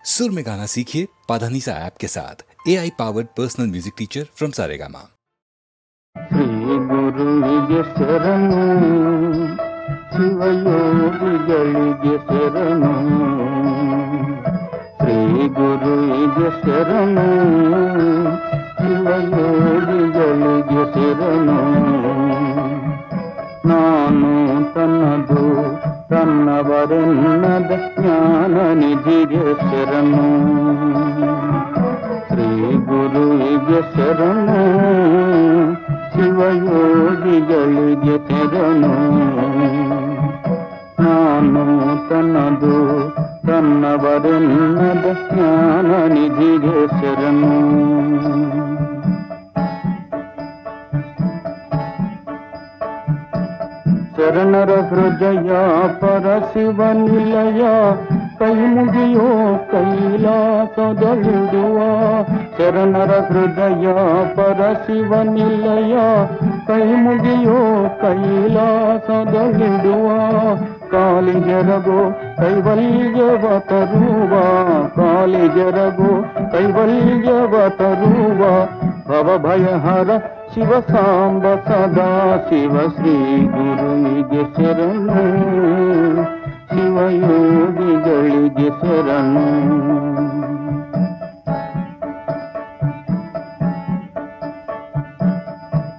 सुर में गाना सीखिए पाधानीसा ऐप के साथ AI powered personal music teacher from Saregama. Shri ಗುರುವಿಗೆ ಶರಣು, ಶಿವಯೋಗಿಗಳಿಗೆ ಶರಣು. ಶ್ರೀ ಗುರುವಿಗೆ ಶರಣು, ಶಿವಯೋಗಿಗಳಿಗೆ ಶರಣು. ನಾನು ತನ್ನದು ತನ್ನವರೆನ್ನದ ಜ್ಞಾನ ನಿಧಿಗೆ ಶರಣು. ಶ್ರೀ ಗುರುವಿಗೆ ಶರಣು, ಶಿವಯೋಗಿಗಳಿಗೆ ಶರಣು. ನಾನು ತನ್ನದು ತನ್ನವರೆನ್ನದ ಜ್ಞಾನ ನಿಧಿಗೆ ಶರಣು. ಶರಣರ ಹೃದಯ ಪರಶಿವ ನಿಲಯ, ಕೈ ಮುಗಿಯೋ ಕೈಲಾಸದಲ್ಲಿಡುವ. ಶರಣರ ಹೃದಯ ಪರಶಿವ ನಿಲಯ, ಕೈ ಮುಗಿಯೋ ಕೈಲಾಸದಲ್ಲಿಡುವ. ಕಾಲಿಗೆರಗೋ ಕೈವಲ್ಯವ ತರುವ, ಕಾಲಿಗೆರಗೋ ಕೈವಲ್ಯವ ತರುವ. ಭವಭಯಹರ ಶಿವ ಸಾಂಬ ಸದಾ ಶಿವ. ಶ್ರೀ ಗುರುವಿಗೆ ಶರಣು, ಶಿವಯೋಗಿಗಳಿಗೆ ಶರಣು.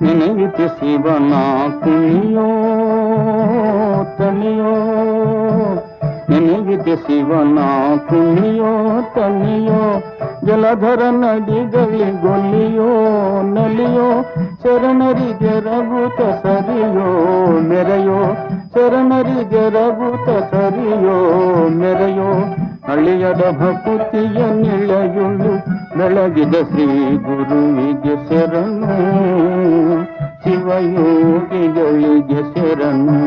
ನೆನೆಯುತ್ತೆ ಶಿವನ ಕುಣಿಯೋ ತನಿಯೋ, ನೆನೆಯುತ್ತೆ ಶಿವನ ಕುಣಿಯೋ ತನಿಯೋ. ಜಲಧರ ನದಿಗಳಿಗೊಲಿಯೋ ನಲಿಯೋ, ಶರಣರಿಗೆ ರಘುತ ಸರಿಯೋ ಮೆರೆಯೋ. ಶರಣರಿಗೆ ರಘುತ ಸರಿಯೋ ಮೆರೆಯೋ. ಅಳಿಯದ ಭಕುತಿಯ ನಿಳೆಯುಳು ಬೆಳಗಿದ ಶ್ರೀ ಗುರುವಿಗೆ ಶರಣು, ಶಿವಯೋಗಿಗಳಿಗೆ ಶರಣು.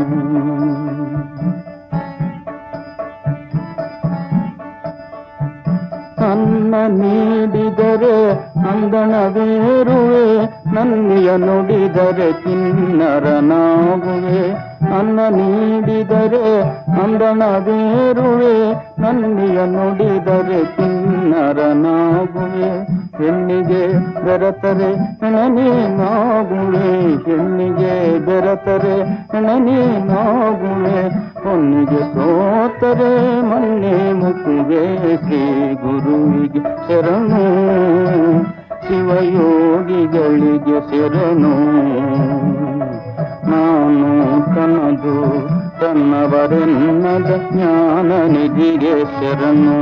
ಅನ್ನ ನೀಡಿದರೆ ಅಂಗಣವೇರುವೆ, ನನ್ನಿಯ ನುಡಿದರೆ ಕಿನ್ನರನಾಗುವೆ. ಅನ್ನ ನೀಡಿದರೆ ಅಂಗಣವೇರುವೆ, ನನ್ನಿಯ ನುಡಿದರೆ ಕಿನ್ನರನಾಗುವೆ. ಹೆಣ್ಣಿಗೆ ಬೆರೆತರೆ ಹೆಣನೀನಾಗುವೆ, ಹೆಣ್ಣಿಗೆ ಬೆರೆತರೆ ಹೆಣನೀನಾಗುವೆ. ಹೊನ್ನಿಗೆ ಸೋತರೆ ಮಣ್ಣೆ ಮುಕ್ಕುವೆ. ಶ್ರೀ ಗುರುವಿಗೆ ಶರಣು, ಶಿವಯೋಗಿಗಳಿಗೆ ಶರಣು. ನಾನು ತನ್ನದು ತನ್ನವರೆನ್ನದ ಜ್ಞಾನ ನಿಧಿಗೆ ಶರಣು.